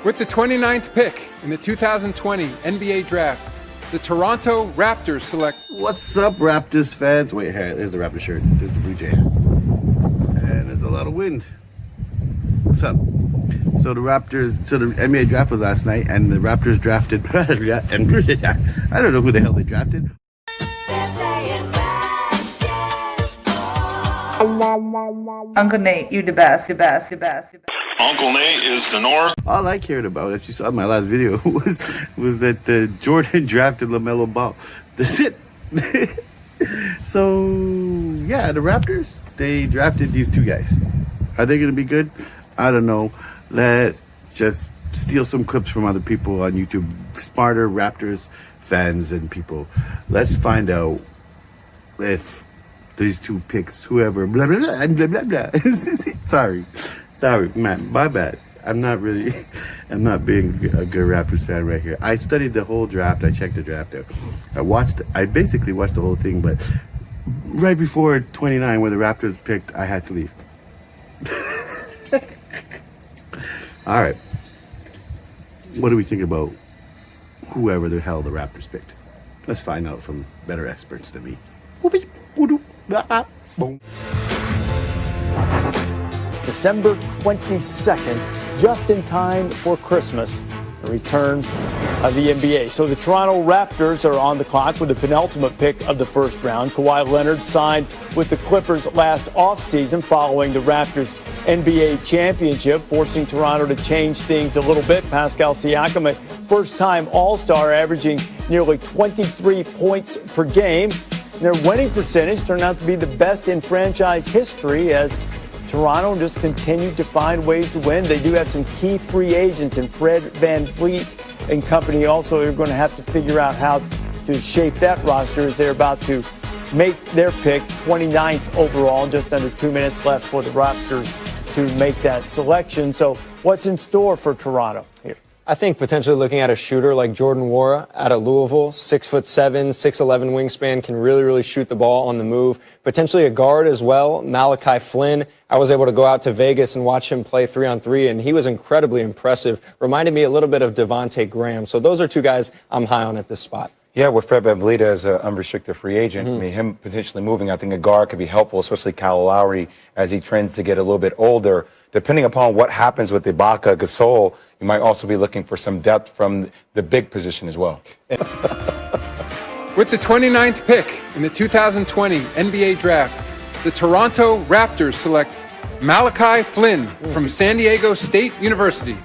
With the 29th pick in the 2020 NBA Draft, the Toronto Raptors select... What's up, Raptors fans? Wait, here, there's the Raptor shirt. There's the Blue Jay. And there's a lot of wind. What's up? So the NBA Draft was last night, and the Raptors drafted... I don't know who the hell they drafted. Uncle Nate, you the best, the best, the best, the best. Uncle Nate is the North. All I cared about, if you saw my last video, was that Jordan drafted LaMelo Ball. That's it. So, yeah, the Raptors, they drafted these two guys. Are they going to be good? I don't know. Let's just steal some clips from other people on YouTube. Smarter Raptors fans and people. Let's find out if these two picks, whoever, blah, blah, blah, blah, blah, blah. Sorry, man, my bad. I'm not being a good Raptors fan right here. I studied the whole draft. I checked the draft out. I basically watched the whole thing, but right before 29, when the Raptors picked, I had to leave. All right. What do we think about whoever the hell the Raptors picked? Let's find out from better experts than me. Boom. It's December 22nd, just in time for Christmas, the return of the NBA. So the Toronto Raptors are on the clock with the penultimate pick of the first round. Kawhi Leonard signed with the Clippers last offseason following the Raptors' NBA championship, forcing Toronto to change things a little bit. Pascal Siakam, a first-time All-Star, averaging nearly 23 points per game. Their winning percentage turned out to be the best in franchise history as Toronto just continued to find ways to win. They do have some key free agents in Fred VanVleet and company. Also, they're going to have to figure out how to shape that roster as they're about to make their pick, 29th overall. Just under 2 minutes left for the Raptors to make that selection. So what's in store for Toronto here? I think potentially looking at a shooter like Jordan Nwora out of Louisville, 6'7", 6'11" wingspan, can really shoot the ball on the move. Potentially a guard as well, Malachi Flynn. I was able to go out to Vegas and watch him play 3-on-3, and he was incredibly impressive. Reminded me a little bit of Devontae Graham. So those are two guys I'm high on at this spot. Yeah, with Fred VanVleet as an unrestricted free agent, I mean, him potentially moving, I think a guard could be helpful, especially Kyle Lowry as he trends to get a little bit older. Depending upon what happens with Ibaka, Gasol, you might also be looking for some depth from the big position as well. With the 29th pick in the 2020 NBA Draft, the Toronto Raptors select Malachi Flynn from San Diego State University.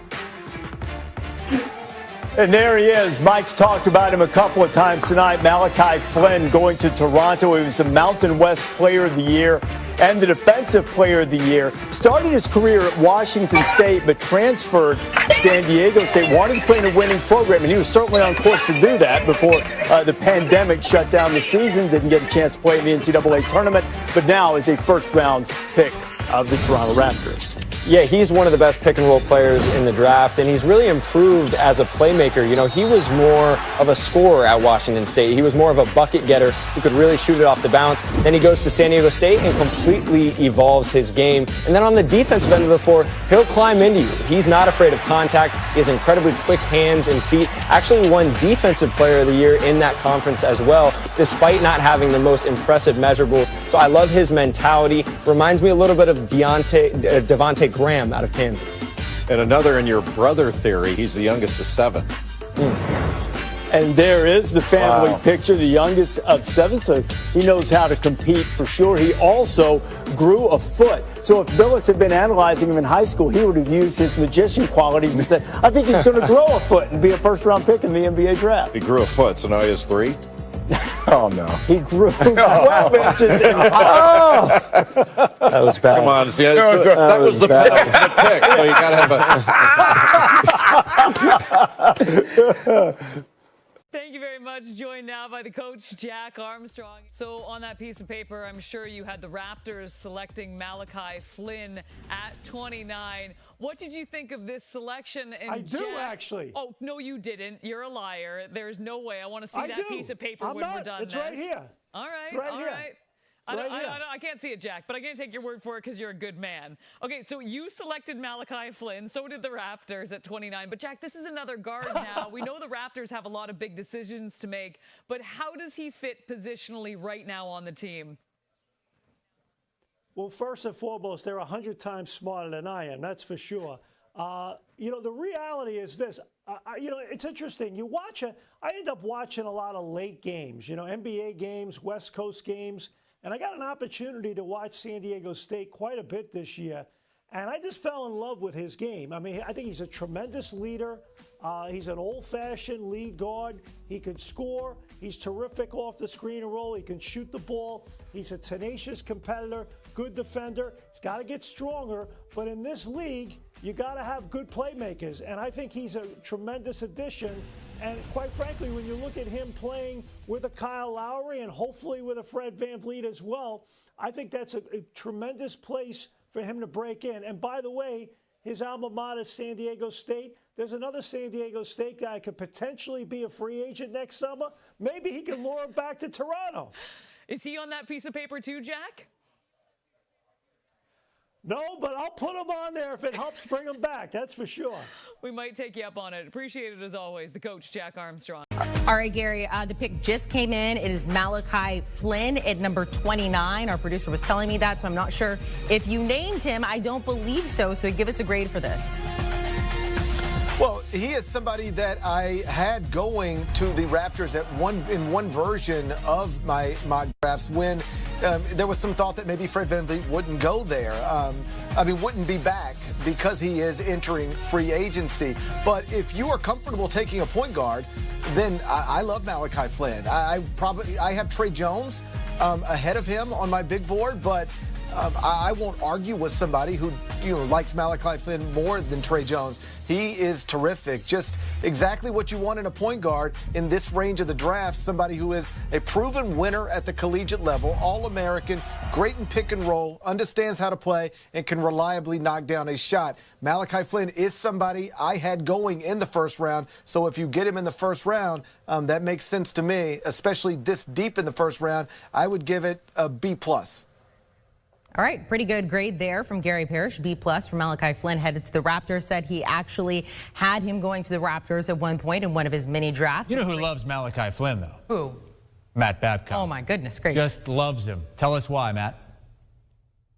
And there he is. Mike's talked about him a couple of times tonight. Malachi Flynn going to Toronto. He was the Mountain West Player of the Year and the Defensive Player of the Year. Started his career at Washington State, but transferred to San Diego State. Wanted to play in a winning program, and he was certainly on course to do that before the pandemic shut down the season. Didn't get a chance to play in the NCAA tournament, but now is a first-round pick of the Toronto Raptors. Yeah, he's one of the best pick-and-roll players in the draft, and he's really improved as a playmaker. You know, he was more of a scorer at Washington State. He was more of a bucket getter who could really shoot it off the bounce. Then he goes to San Diego State and completely evolves his game. And then on the defensive end of the floor, he'll climb into you. He's not afraid of contact. He has incredibly quick hands and feet. Actually won Defensive Player of the Year in that conference as well, despite not having the most impressive measurables. So I love his mentality. Reminds me a little bit of Devontae Graham out of Kansas. And another in your brother theory, he's the youngest of 7. And there is the family picture, the youngest of 7, so he knows how to compete for sure. He also grew a foot. So if Billis had been analyzing him in high school, he would have used his magician qualities and said, I think he's going to grow a foot and be a first-round pick in the NBA draft. He grew a foot, so now he has 3? Oh, no. He grew 12 inches. That was bad. Come on, see, that was the penultimate pick, so you got to have a... Thank you very much. Joined now by the coach, Jack Armstrong. So on that piece of paper, I'm sure you had the Raptors selecting Malachi Flynn at 29. What did you think of this selection? And I do, actually. Oh, no, you didn't. You're a liar. There's no way. I want to see that piece of paper when we're done. It's right here. All right. It's right all here. right. I can't see it, Jack, but I'm going to take your word for it because you're a good man. Okay, so you selected Malachi Flynn. So did the Raptors at 29. But, Jack, this is another guard now. We know the Raptors have a lot of big decisions to make. But how does he fit positionally right now on the team? Well, first and foremost, they're 100 times smarter than I am. That's for sure. The reality is this. It's interesting. I end up watching a lot of late games, NBA games, West Coast games. And I got an opportunity to watch San Diego State quite a bit this year. And I just fell in love with his game. I mean, I think he's a tremendous leader. He's an old-fashioned lead guard. He can score. He's terrific off the screen and roll. He can shoot the ball. He's a tenacious competitor, good defender. He's got to get stronger. But in this league, you got to have good playmakers. And I think he's a tremendous addition. And quite frankly, when you look at him playing with a Kyle Lowry and hopefully with a Fred VanVleet as well, I think that's a tremendous place for him to break in. And by the way, his alma mater, San Diego State, there's another San Diego State guy could potentially be a free agent next summer. Maybe he can lure him back to Toronto. Is he on that piece of paper too, Jack? No, but I'll put him on there if it helps bring him back. That's for sure. We might take you up on it. Appreciate it as always. The coach, Jack Armstrong. All right, Gary, the pick just came in. It is Malachi Flynn at number 29. Our producer was telling me that, so I'm not sure if you named him. I don't believe so. So give us a grade for this. Well, he is somebody that I had going to the Raptors in one version of my mock drafts when there was some thought that maybe Fred VanVleet wouldn't go there. Wouldn't be back because he is entering free agency. But if you are comfortable taking a point guard, then I love Malachi Flynn. I have Trey Jones ahead of him on my big board, but I won't argue with somebody who likes Malachi Flynn more than Trey Jones. He is terrific. Just exactly what you want in a point guard in this range of the draft. Somebody who is a proven winner at the collegiate level, All-American, great in pick and roll, understands how to play, and can reliably knock down a shot. Malachi Flynn is somebody I had going in the first round. So if you get him in the first round, that makes sense to me, especially this deep in the first round. I would give it a B+. All right, pretty good grade there from Gary Parrish, B+ for Malachi Flynn, headed to the Raptors. Said he actually had him going to the Raptors at one point in one of his mini drafts. You know who loves Malachi Flynn, though? Who? Matt Babcock. Oh, my goodness gracious. Just loves him. Tell us why, Matt.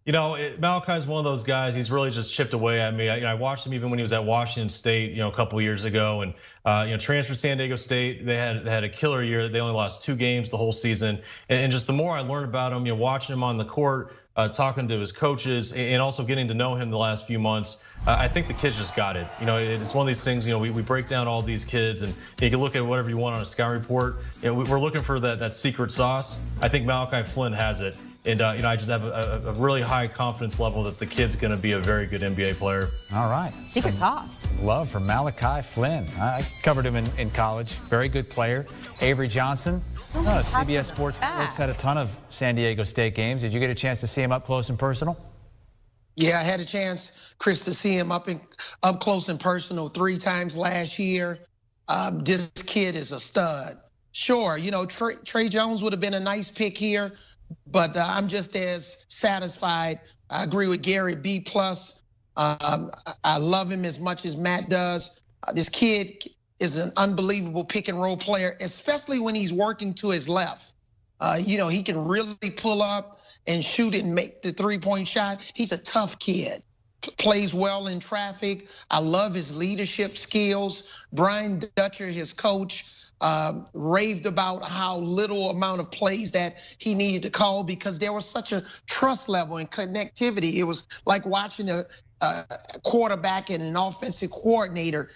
Malachi's one of those guys. He's really just chipped away at me. I watched him even when he was at Washington State, a couple of years ago, and transferred to San Diego State. They had a killer year. They only lost 2 games the whole season, and just the more I learned about him, watching him on the court, talking to his coaches, and also getting to know him the last few months, I think the kid's just got it. It's one of these things. We break down all these kids, and you can look at whatever you want on a scouting report. We're looking for that secret sauce. I think Malachi Flynn has it. And, I just have a really high confidence level that the kid's going to be a very good NBA player. All right. Secret sauce. Love for Malachi Flynn. I covered him in college. Very good player. Avery Johnson. CBS Sports Network's had a ton of San Diego State games. Did you get a chance to see him up close and personal? Yeah, I had a chance, Chris, to see him up close and personal 3 times last year. This kid is a stud. Sure, Trey Jones would have been a nice pick here, but I'm just as satisfied. I agree with Gary, B+. I love him as much as Matt does. This kid is an unbelievable pick and roll player, especially when he's working to his left. He can really pull up and shoot it and make the 3-point shot. He's a tough kid. Plays well in traffic. I love his leadership skills. Brian Dutcher, his coach, raved about how little amount of plays that he needed to call because there was such a trust level and connectivity. It was like watching a quarterback and an offensive coordinator,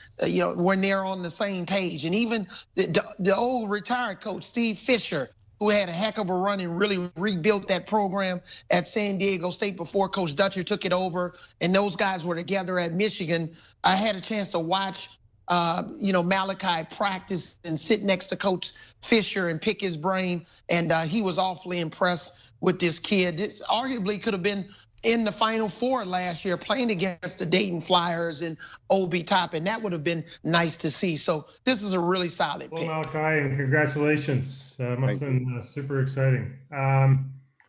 when they're on the same page. And even the old retired coach, Steve Fisher, who had a heck of a run and really rebuilt that program at San Diego State before Coach Dutcher took it over, and those guys were together at Michigan. I had a chance to watch Malachi practice and sit next to Coach Fisher and pick his brain, and he was awfully impressed with this kid. This arguably could have been in the Final Four last year, playing against the Dayton Flyers and Obi Toppin. That would have been nice to see. So this is a really solid pick. Well, Malachi, and congratulations. Must have been super exciting.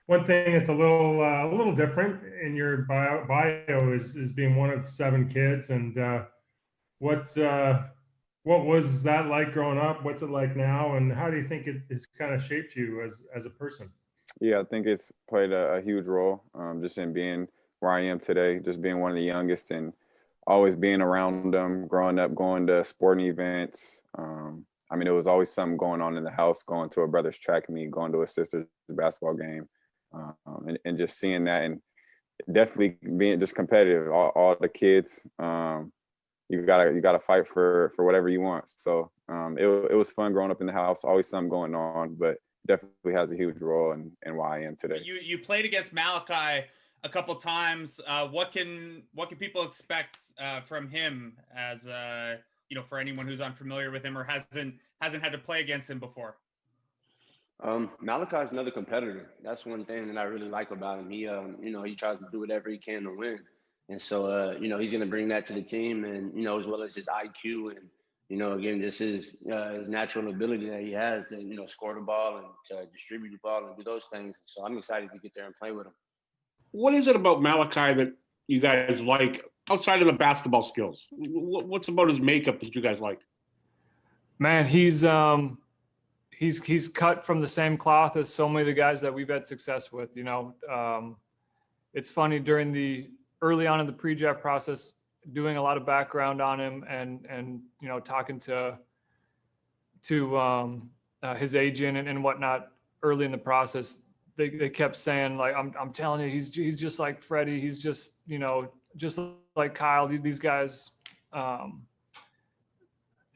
one thing that's a little different in your bio is being one of 7 kids. And what was that like growing up? What's it like now? And how do you think it has kind of shaped you as a person? Yeah, I think it's played a huge role just in being where I am today, just being one of the youngest and always being around them, growing up, going to sporting events. I mean, there was always something going on in the house, going to a brother's track meet, going to a sister's basketball game, and just seeing that, and definitely being just competitive. All the kids, you gotta fight for whatever you want. So it was fun growing up in the house. Always something going on, but definitely has a huge role in why I am today. You played against Malachi a couple times. What can people expect from him as for anyone who's unfamiliar with him or hasn't had to play against him before? Malachi's another competitor. That's one thing that I really like about him. He he tries to do whatever he can to win. And so he's going to bring that to the team, and as well as his IQ and again, just his natural ability that he has to, score the ball and to distribute the ball and do those things. So I'm excited to get there and play with him. What is it about Malachi that you guys like outside of the basketball skills? What's about his makeup that you guys like? Man, he's cut from the same cloth as so many of the guys that we've had success with. It's funny, during early on in the pre-draft process, doing a lot of background on him and talking to his agent and whatnot early in the process, they kept saying, like, I'm telling you, he's just like Freddie. He's just just like Kyle. These guys,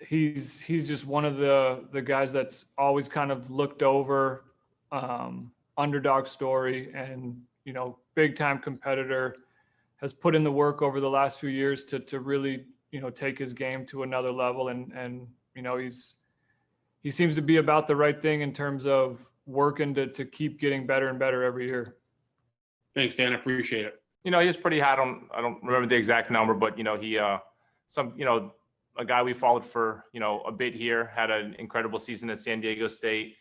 he's just one of the guys that's always kind of looked over, underdog story, and big time competitor. Has put in the work over the last few years to really, take his game to another level. And he seems to be about the right thing in terms of working to keep getting better and better every year. Thanks, Dan. I appreciate it. He was pretty high. I don't remember the exact number, but he a guy we followed for a bit here, had an incredible season at San Diego State.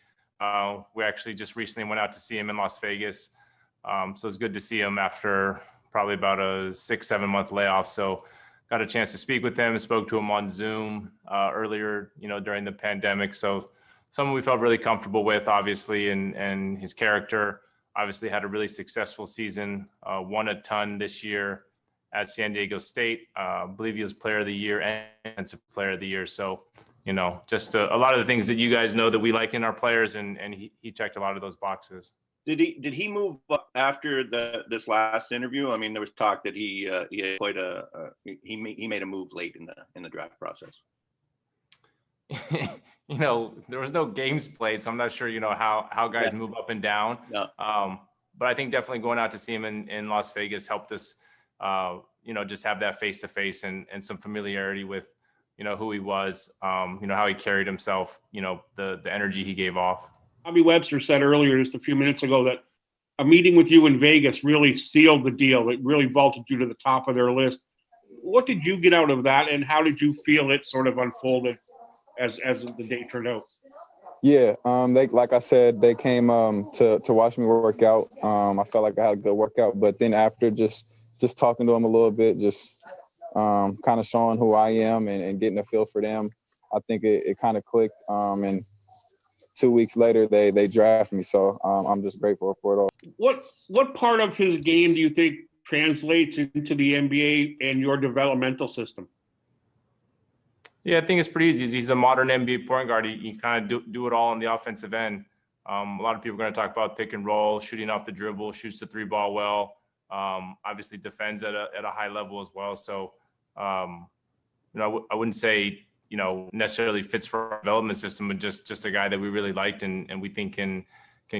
We actually just recently went out to see him in Las Vegas. So it's good to see him after probably about a 6-7 month layoff. So got a chance to speak with him, spoke to him on Zoom earlier, during the pandemic. So someone we felt really comfortable with, obviously, and his character. Obviously had a really successful season, won a ton this year at San Diego State. I believe he was player of the year and defensive player of the year. So, just a lot of the things that you guys know that we like in our players, and he checked a lot of those boxes. Did he move up after this last interview? I mean, there was talk that he made a move late in the draft process. There was no games played, so I'm not sure how guys move up and down. Yeah. But I think definitely going out to see him in Las Vegas helped us, just have that face to face and some familiarity with who he was, how he carried himself, the energy he gave off. Bobby Webster said earlier, just a few minutes ago, that a meeting with you in Vegas really sealed the deal. It really vaulted you to the top of their list. What did you get out of that, and how did you feel it sort of unfolded as the day turned out? Yeah, they, like I said, they came to watch me work out. I felt like I had a good workout, but then after just talking to them a little bit, just kind of showing who I am and getting a feel for them, I think it kind of clicked. And 2 weeks later, they drafted me. So I'm just grateful for it all. What part of his game do you think translates into the NBA and your developmental system? Yeah, I think it's pretty easy. He's a modern NBA point guard. He kind of do it all on the offensive end. A lot of people are going to talk about pick and roll, shooting off the dribble, shoots the three ball well. Obviously defends at a high level as well. So, I wouldn't say, necessarily fits for our development system, but just a guy that we really liked and we think can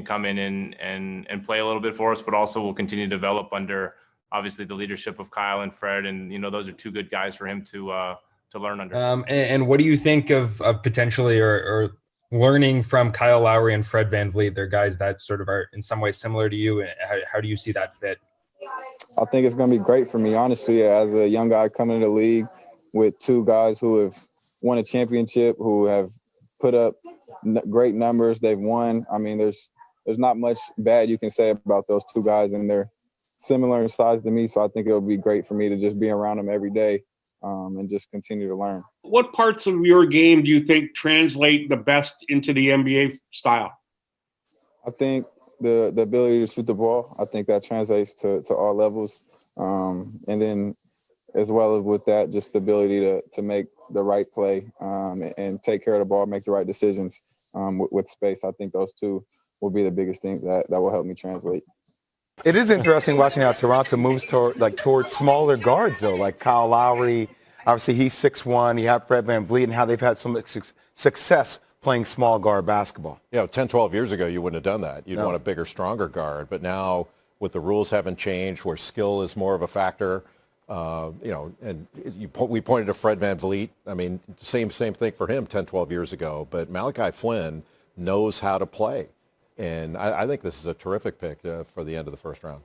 come in and play a little bit for us, but also will continue to develop under obviously the leadership of Kyle and Fred. And, those are two good guys for him to learn under. And what do you think of potentially or learning from Kyle Lowry and Fred VanVleet? They're guys that sort of are in some ways similar to you. How do you see that fit? I think it's going to be great for me, honestly, as a young guy coming into the league with two guys who have won a championship, who have put up great numbers. They've won. I mean, there's there's not much bad you can say about those two guys, and they're similar in size to me. So I think it'll be great for me to just be around them every day and just continue to learn. What parts of your game do you think translate the best into the NBA style? I think the ability to shoot the ball. I think that translates to all levels. And then as well as with that, just the ability to make the right play and take care of the ball, make the right decisions with space. I think those two will be the biggest thing that will help me translate. It is interesting watching how Toronto moves towards smaller guards, though, like Kyle Lowry. Obviously, he's 6'1". You have Fred VanVleet, and how they've had so much success playing small guard basketball. 10, 12 years ago, you wouldn't have done that. You'd want a bigger, stronger guard. But now, with the rules haven't changed, where skill is more of a factor, and we pointed to Fred VanVleet. I mean, same thing for him 10, 12 years ago. But Malachi Flynn knows how to play. And I think this is a terrific pick for the end of the first round.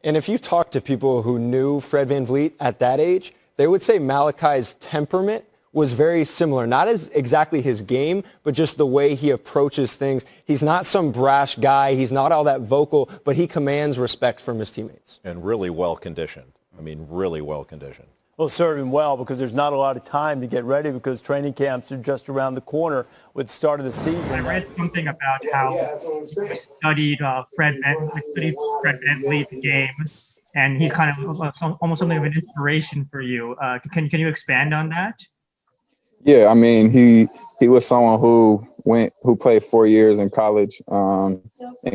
And if you talk to people who knew Fred VanVleet at that age, they would say Malachi's temperament was very similar. Not as exactly his game, but just the way he approaches things. He's not some brash guy. He's not all that vocal, but he commands respect from his teammates. And really well conditioned. I mean, really well conditioned. Well, serve him well because there's not a lot of time to get ready because training camps are just around the corner with the start of the season. I read something about how you studied Fred VanVleet's game, and he's kind of almost something of an inspiration for you. Can you expand on that? Yeah, I mean, he was someone who played 4 years in college, and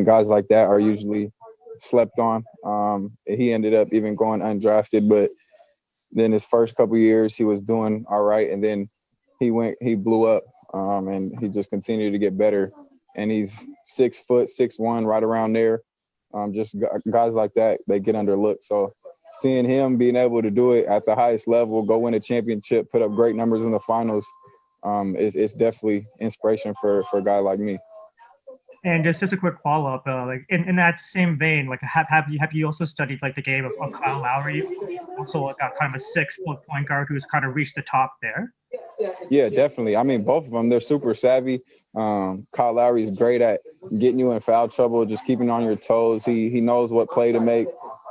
guys like that are usually slept on. He ended up even going undrafted, but then his first couple years he was doing all right, and then he blew up, and he just continued to get better. And he's 6 foot, 6'1", right around there. Just guys like that, they get underlooked. So seeing him being able to do it at the highest level, go win a championship, put up great numbers in the finals, it's definitely inspiration for a guy like me. And just a quick follow-up, like in that same vein, like have you also studied like the game of Kyle Lowry, also like kind of a 6 foot point guard who's kind of reached the top there? Yeah, definitely. I mean, both of them, they're super savvy. Kyle Lowry is great at getting you in foul trouble, just keeping on your toes. He knows what play to make.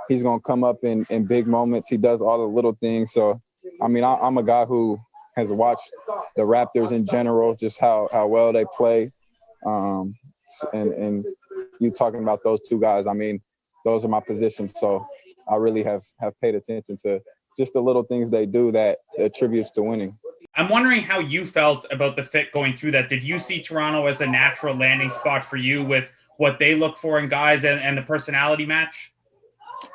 He's gonna come up in big moments. He does all the little things. So, I mean, I'm a guy who has watched the Raptors in general, just how well they play. And you talking about those two guys, I mean, those are my positions. So I really have paid attention to just the little things they do that attributes to winning. I'm wondering how you felt about the fit going through that. Did you see Toronto as a natural landing spot for you with what they look for in guys and the personality match?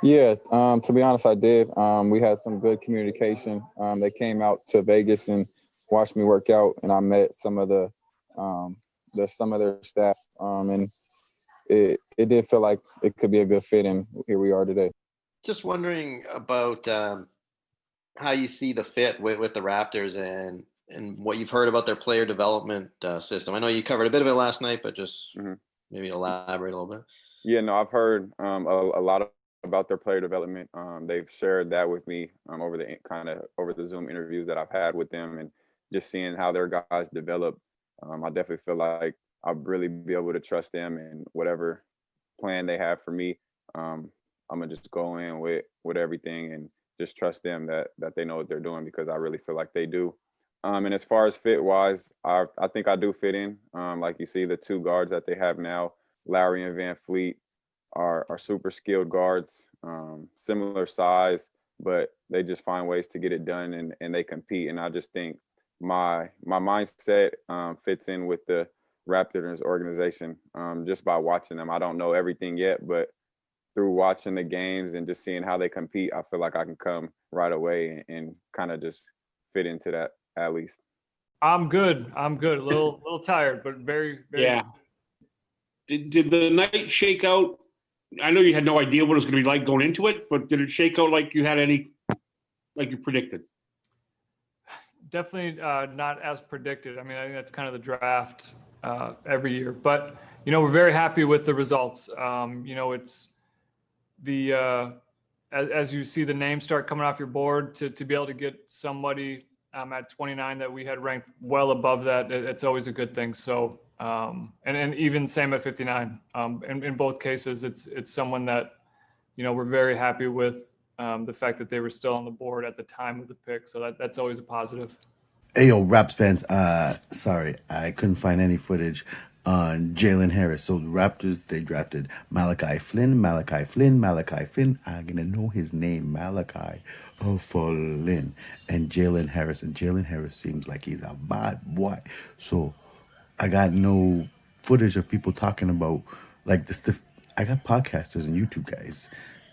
Yeah, to be honest, I did. We had some good communication. They came out to Vegas and watched me work out, and I met some of their staff, and it did feel like it could be a good fit, and here we are today. Just wondering about how you see the fit with the Raptors and what you've heard about their player development system. I know you covered a bit of it last night, but just maybe elaborate a little bit. Yeah, no, I've heard a lot about their player development. They've shared that with me over the Zoom interviews that I've had with them, and just seeing how their guys develop. I definitely feel like I'll really be able to trust them, and whatever plan they have for me, I'm gonna just go in with everything and just trust them that they know what they're doing, because I really feel like they do. And as far as fit wise, I think I do fit in. Like you see, the two guards that they have now, Lowry and VanVleet, are super skilled guards, similar size, but they just find ways to get it done, and they compete. And I just think my mindset fits in with the Raptors organization just by watching them. I don't know everything yet, but through watching the games and just seeing how they compete, I feel like I can come right away and kind of just fit into that at least. I'm good. A little tired, but very, very yeah. Did the night shake out? I know you had no idea what it was going to be like going into it, but did it shake out like you predicted? Definitely not as predicted. I mean, I think that's kind of the draft every year, but we're very happy with the results. It's the as you see the names start coming off your board to be able to get somebody at 29 that we had ranked well above that, it's always a good thing. So And even same at 59. In both cases, it's someone that, we're very happy with the fact that they were still on the board at the time of the pick. So that's always a positive. Hey, yo, Raps fans. Sorry, I couldn't find any footage on Jalen Harris. So the Raptors, they drafted Malachi Flynn. I'm gonna know his name, Malachi Flynn, and Jalen Harris. And Jalen Harris seems like he's a bad boy. So I got no footage of people talking about like the stuff. I got podcasters and YouTube guys,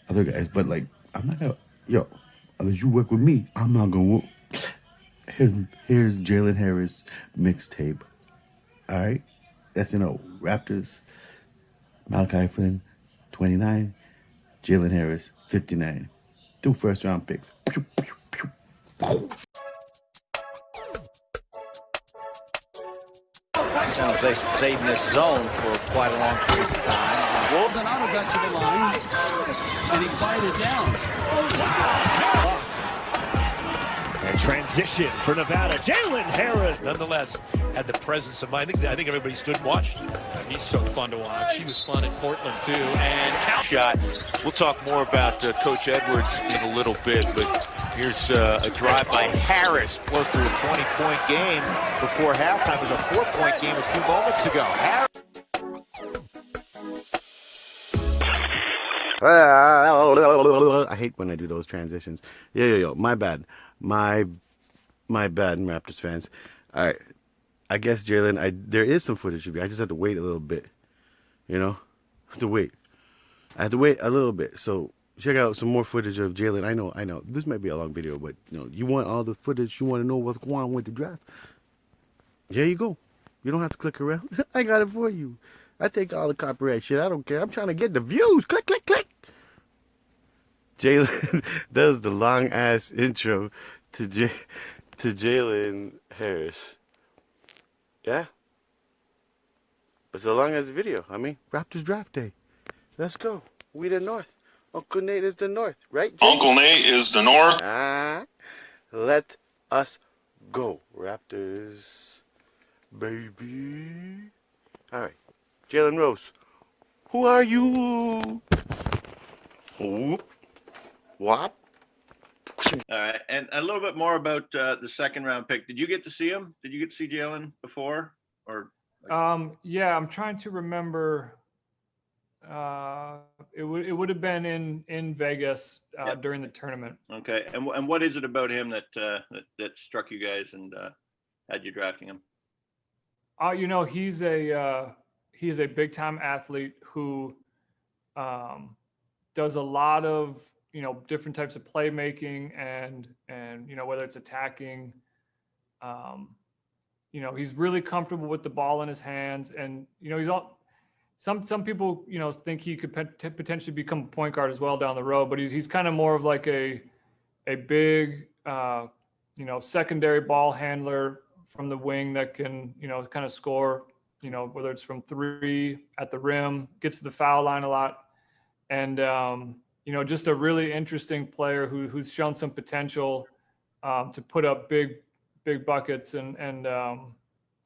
other guys, but like I'm not gonna, unless you work with me, I'm not gonna work. Here's Jalen Harris mixtape. All right, that's Raptors. Malachi Flynn, 29. Jalen Harris, 59. 2 first-round picks. Pew, pew, pew, pew. San Jose stayed in this zone for quite a long period of time. Wolves and Otto got to the line, and he fired it down. Oh, wow. And transition for Nevada. Jalen Harris, nonetheless, had the presence of mind. I think everybody stood and watched. He's so fun to watch. He was fun in Portland, too. And count shot. We'll talk more about Coach Edwards in a little bit, but here's a drive by Harris, close to a 20-point game before halftime. It was a 4-point game a few moments ago. I hate when I do those transitions. Yo. My bad. My bad, Raptors fans. All right. I guess, Jalen, there is some footage of you. I just have to wait a little bit. I have to wait a little bit. So check out some more footage of Jalen. I know. This might be a long video, but you want all the footage. You want to know what's going on with the draft. There you go. You don't have to click around. I got it for you. I take all the copyright shit. I don't care. I'm trying to get the views. Click, click, click. Jalen does the long ass intro to Jalen Harris. Yeah. It's a long ass video. I mean, Raptors draft day. Let's go. We the North. Uncle Nate is the North, right, Jalen? Uncle Nate is the North. Let us go, Raptors, baby. All right, Jalen Rose. Who are you? Whoop. Whop. All right, and a little bit more about the second round pick. Did you get to see him? Did you get to see Jalen before? Or yeah, I'm trying to remember. It would have been in Vegas during the tournament. Okay, and what is it about him that struck you guys and had you drafting him? He's a big time athlete who does a lot of different types of playmaking and whether it's attacking, he's really comfortable with the ball in his hands, and he's all. Some people think he could potentially become a point guard as well down the road, but he's kind of more of like a big secondary ball handler from the wing that can kind of score whether it's from 3 at the rim, gets to the foul line a lot, and just a really interesting player who's shown some potential to put up big buckets and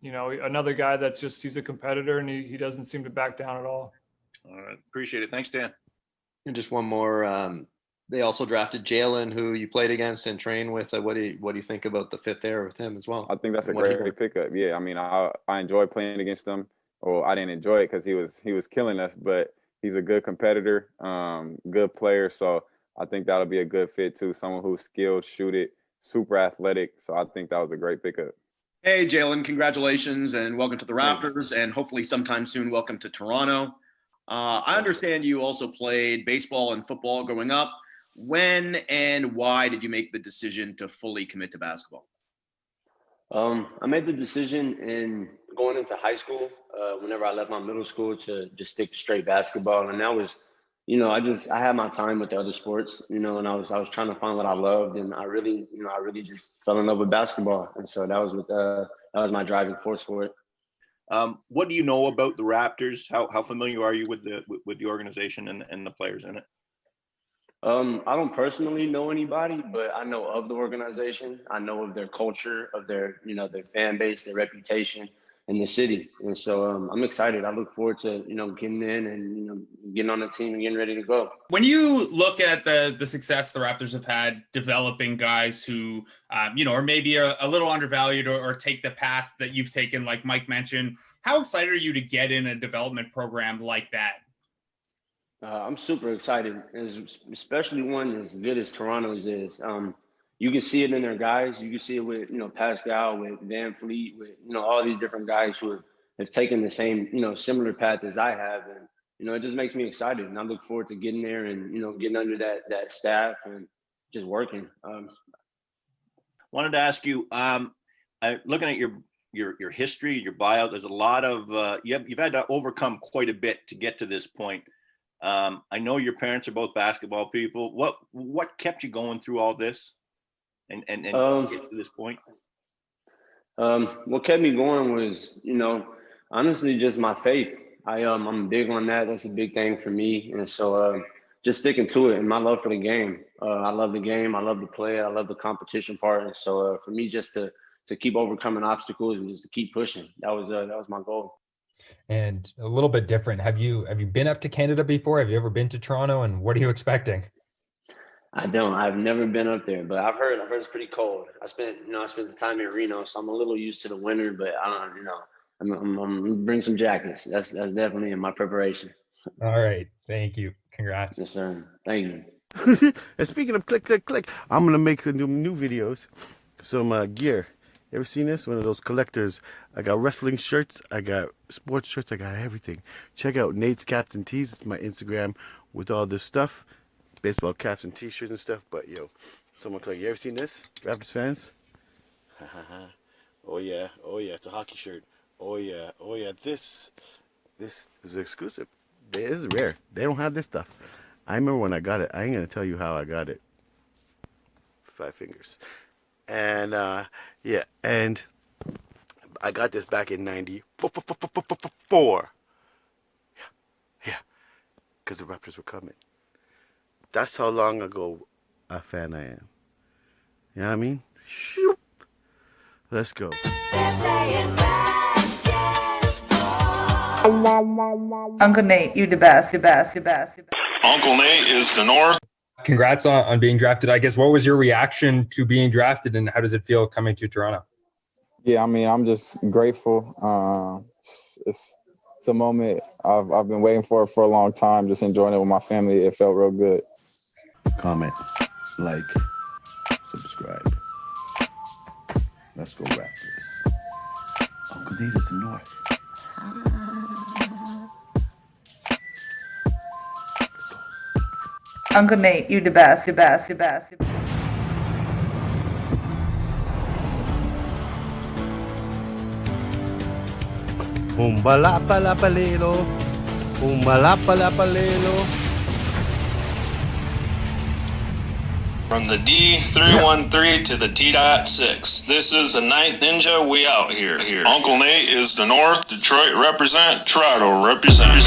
another guy that's he's a competitor and he doesn't seem to back down at all. All right. Appreciate it. Thanks, Dan. And just one more. They also drafted Jalen, who you played against and trained with. What do you think about the fit there with him as well? I think that's a great pickup. Yeah, I mean, I enjoy playing against him. Well, I didn't enjoy it because he was killing us, but he's a good competitor, good player. So I think that'll be a good fit too. Someone who's skilled, shoot it, super athletic. So I think that was a great pickup. Hey, Jalen, congratulations and welcome to the Raptors, and hopefully sometime soon, welcome to Toronto. I understand you also played baseball and football growing up. When and why did you make the decision to fully commit to basketball? I made the decision in going into high school, whenever I left my middle school, to just stick to straight basketball. And that was, I had my time with the other sports, and I was trying to find what I loved, and I really just fell in love with basketball. And so that was my driving force for it. What do you know about the Raptors? How familiar are you with the organization and the players in it? I don't personally know anybody, but I know of the organization. I know of their culture, of their, their fan base, their reputation. in the city. And so I'm excited. I look forward to, getting in and, getting on the team and getting ready to go. When you look at the success the Raptors have had developing guys who, or maybe are a little undervalued or take the path that you've taken, like Mike mentioned, how excited are you to get in a development program like that? I'm super excited, especially one as good as Toronto's is. You can see it in their guys. You can see it with, Pascal, with Vanvleet, with, all these different guys who have taken the same, similar path as I have. And, it just makes me excited. And I look forward to getting there and, getting under that staff and just working. Wanted to ask you, looking at your history, your bio, there's a lot of, you've had to overcome quite a bit to get to this point. I know your parents are both basketball people. What kept you going through all this? And get to this point? What kept me going was, honestly, just my faith. I'm big on that. That's a big thing for me. And so just sticking to it and my love for the game. I love the game. I love to play. I love the competition part. And so for me, just to keep overcoming obstacles and just to keep pushing, that was my goal. And a little bit different. Have you been up to Canada before? Have you ever been to Toronto? And what are you expecting? I've never been up there, but I've heard it's pretty cold. I spent the time in Reno, so I'm a little used to the winter, but I'm gonna bring some jackets. That's definitely in my preparation. All right. Thank you. Congrats. Yes, sir. Thank you. And speaking of click, I'm gonna make some new videos, some gear. You ever seen this? One of those collectors. I got wrestling shirts, I got sports shirts, I got everything. Check out Nate's Caps and Tees. It's my Instagram with all this stuff. Baseball caps and t-shirts and stuff. But yo, someone like, you ever seen this? Raptors fans? Oh yeah, it's a hockey shirt. Oh yeah, this is exclusive. This is rare. They don't have this stuff. I remember when I got it. I ain't gonna tell you how I got it. 5 fingers. And yeah, and I got this back in '94. Yeah, because the Raptors were coming. That's how long ago a fan I am. You know what I mean? Shoop. Let's go. Uncle Nate, you the best. Uncle Nate is the North. Congrats on being drafted. I guess, what was your reaction to being drafted and how does it feel coming to Toronto? Yeah, I'm just grateful. It's a moment I've been waiting for a long time, just enjoying it with my family. It felt real good. Comment, like, subscribe. Let's go Raptors. Uncle Nate is the North. Uncle Nate, you the best. Umbalapalapalelo. From the D313 to the T.6. This is the 9th Ninja. We out here. Uncle Nate is the North. Detroit represent. Toronto represent.